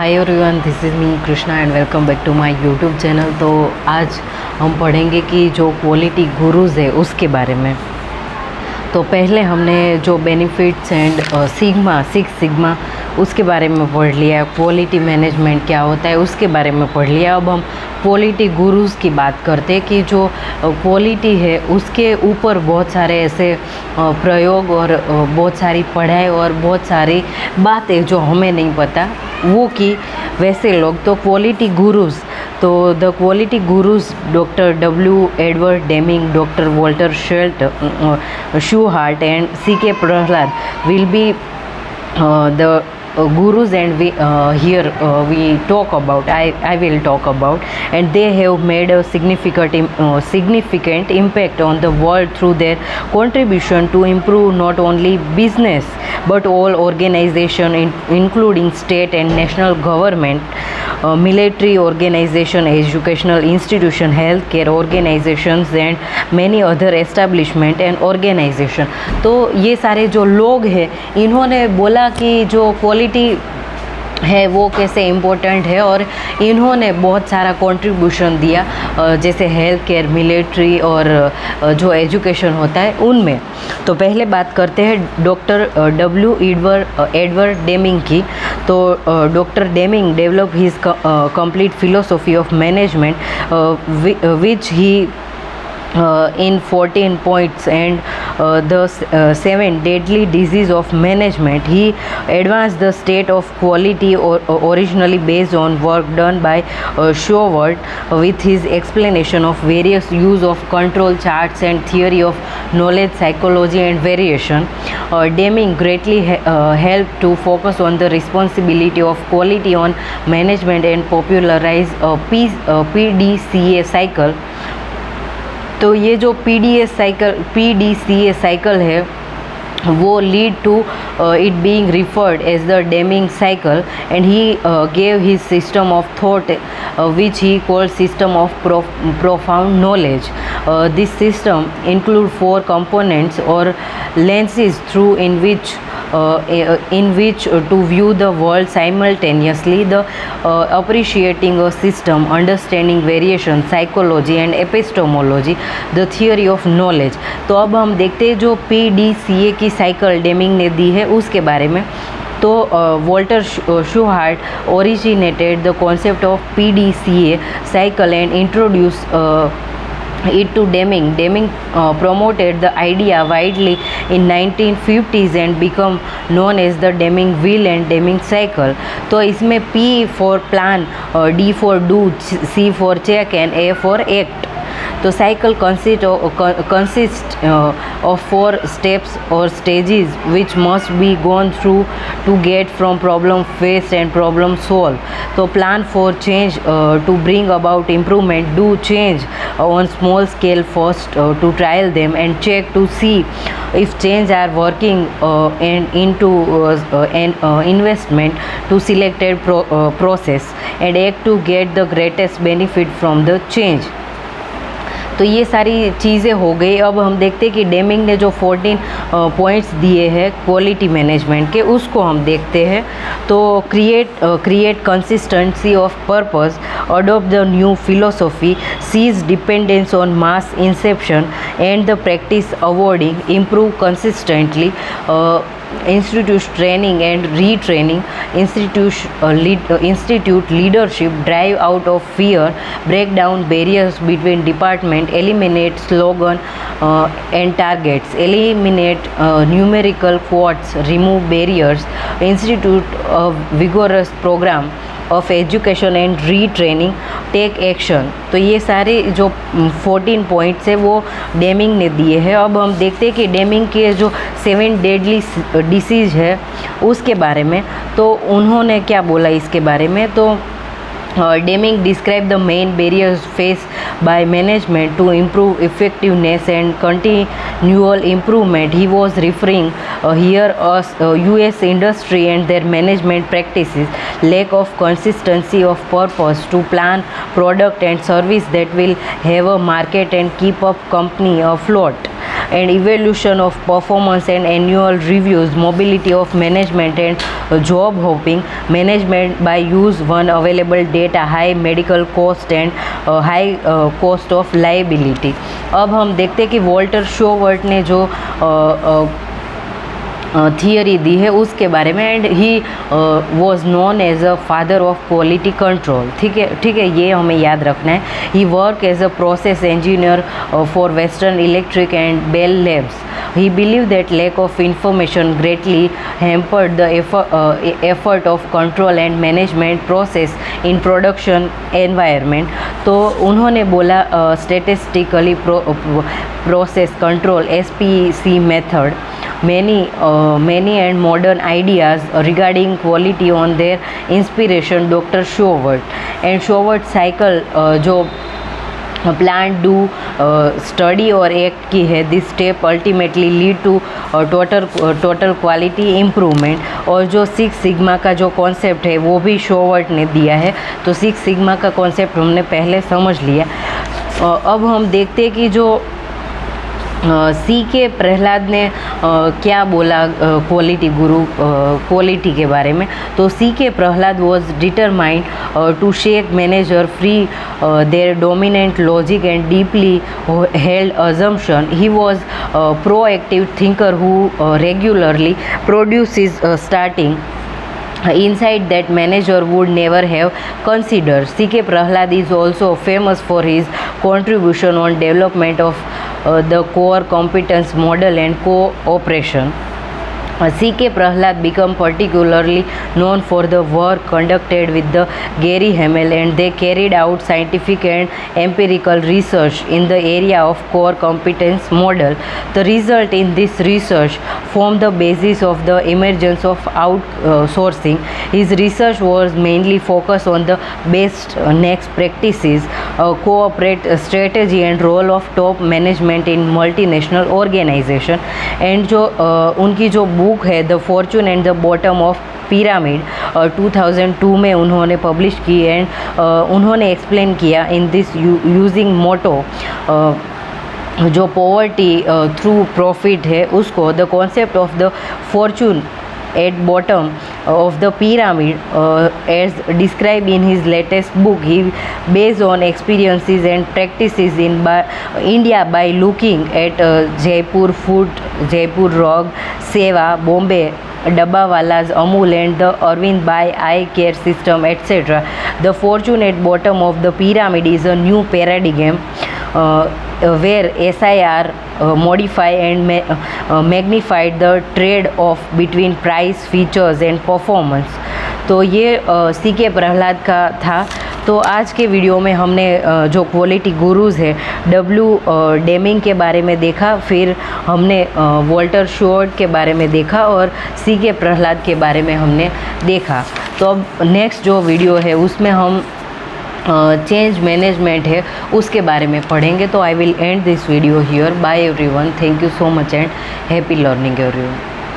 Hi everyone, this is me Krishna and welcome back to my YouTube channel. तो आज हम पढ़ेंगे कि जो क्वालिटी गुरुज़ है उसके बारे में। तो पहले हमने जो बेनिफिट्स एंड सिक्स सिग्मा उसके बारे में पढ़ लिया, क्वालिटी मैनेजमेंट क्या होता है उसके बारे में पढ़ लिया। अब हम क्वालिटी गुरुज़ की बात करते हैं कि जो क्वालिटी है उसके ऊपर बहुत सारे ऐसे प्रयोग और बहुत सारी पढ़ाई और बहुत सारी बातें जो हमें नहीं पता वो कि वैसे लोग तो क्वालिटी गुरुज़। तो the quality gurus doctor W Edward Deming, doctor Walter Shewhart and C.K. Prahalad will be the gurus, and we talk about, I will talk about, and they have made a significant impact on the world through their contribution to improve not only business but all organization, including state and national government, military organization, educational institution, healthcare organizations and many other establishment and organization। तो ये सारे जो लोग हैं इन्होंने बोला कि जो क्वालिटी है वो कैसे इम्पोर्टेंट है और इन्होंने बहुत सारा कंट्रीब्यूशन दिया, जैसे हेल्थ केयर, मिलिट्री और जो एजुकेशन होता है उनमें। तो पहले बात करते हैं डॉक्टर डब्ल्यू एडवर्ड डेमिंग की। तो doctor Deming develop his complete philosophy of management which he in 14 points and the 7 deadly disease of management. He advanced the state of quality originally based on work done by Shewhart with his explanation of various use of control charts and theory of knowledge, psychology and variation. Deming greatly helped to focus on the responsibility of quality on management and popularize PDCA cycle। तो ये जो PDCA cycle है वो lead to it being referred as the Deming cycle, and he gave his system of thought which he called system of profound knowledge. This system include 4 components or lenses through in which to view the world simultaneously: the appreciating a system, understanding variation, psychology and epistemology, the theory of knowledge। तो अब हम देखते हैं जो PDCA की cycle Deming ने दी है उसके बारे में। तो Walter शूहार्ट originated the concept of PDCA cycle and introduced it to Deming. Deming promoted the idea widely in 1950s and become known as the Deming wheel and Deming cycle। तो इसमें P for plan, D for do, C for check and A for act। तो cycle consists of 4 steps or stages which must be gone through to get from problem faced and problem solved। तो plan for change to bring about improvement, do change on small scale first to trial them and check to see if change are working and into an investment to selected process and act to get the greatest benefit from the change। तो ये सारी चीज़ें हो गई। अब हम देखते हैं कि डेमिंग ने जो 14 पॉइंट्स दिए हैं क्वालिटी मैनेजमेंट के उसको हम देखते हैं। तो create consistency of purpose, adopt the new philosophy, cease dependence on mass inspection and the practice awarding, improve consistently, institute training and retraining, institute leadership, drive out of fear, break down barriers between department, eliminate slogan and targets, eliminate numerical quotes, remove barriers, institute a vigorous program of education and retraining, take action. तो ये सारे जो 14 points है वो Deming ने दिए हैं। अब हम देखते हैं कि डेमिंग के जो 7 डेडली डिसीज़ है उसके बारे में। तो उन्होंने क्या बोला इसके बारे में। तो Deming described the main barriers faced by management to improve effectiveness and continual improvement. He was referring here as US industry and their management practices, lack of consistency of purpose to plan product and service that will have a market and keep up company afloat, and evaluation of performance and annual reviews, mobility of management and job hopping, management by use one available data, high medical cost and high cost of liability. अब हम देखते हैं कि Walter शोवर्ट ने जो theory दी है उसके बारे में, and he was known as a father of quality control. ठीक है, ये हमें याद रखना है. He work as a process engineer for Western Electric and Bell Labs. He believed that lack of information greatly hampered the effort of control and management process in production environment. तो उन्होंने बोला statistically process control SPC method, many and modern ideas regarding quality on their inspiration Dr. Showert. And Showert cycle जो plan do study और act की है, this step ultimately lead to total quality improvement. और जो 6 sigma का जो concept है वो भी शोवर्ट ने दिया है. तो 6 सिग्मा का कॉन्सेप्ट हमने पहले समझ लिया. अब हम देखते हैं कि जो सी के प्रहलाद ने क्या बोला क्वालिटी गुरु क्वालिटी के बारे में. तो C K Prahalad was determined to shake manager free their dominant logic and deeply held assumption. He was proactive thinker who regularly produces starting insight that manager would never have considered. C.K. Prahalad is also famous for his contribution on development of the core competence model and cooperation. C.K. Prahalad became particularly known for the work conducted with the Gary Hamel, and they carried out scientific and empirical research in the area of core competence model. The result in this research formed the basis of the emergence of outsourcing. His research was mainly focused on the best next practices, corporate strategy and role of top management in multinational organization. And जो उनकी जो book है the Fortune and the bottom of pyramid 2002 में उन्होंने publish की. And उन्होंने explain किया in this using मोटो जो पॉवर्टी थ्रू प्रॉफिट है उसको, the concept of the Fortune at bottom of the pyramid as described in his latest book. He based on experiences and practices in India by looking at Jaipur Food, Jaipur Rog, Seva, Bombay Dabbawalas, Amul and the Arvind Bai eye care system, etc. The fortune at bottom of the pyramid is a new paradigm where SIR modify and magnified the trade-off between price, features and performance. तो ये सी K Prahlad का था. तो आज के video में हमने जो क्वालिटी गुरुज़ है डेमिंग के बारे में देखा, फिर हमने वॉल्टर शोवर्ट के बारे में देखा और सी के प्रहलाद के बारे में हमने देखा. तो अब नेक्स्ट जो वीडियो है उसमें हम चेंज मैनेजमेंट है उसके बारे में पढ़ेंगे. तो I will end this video here. Bye everyone, thank you so much and happy learning everyone.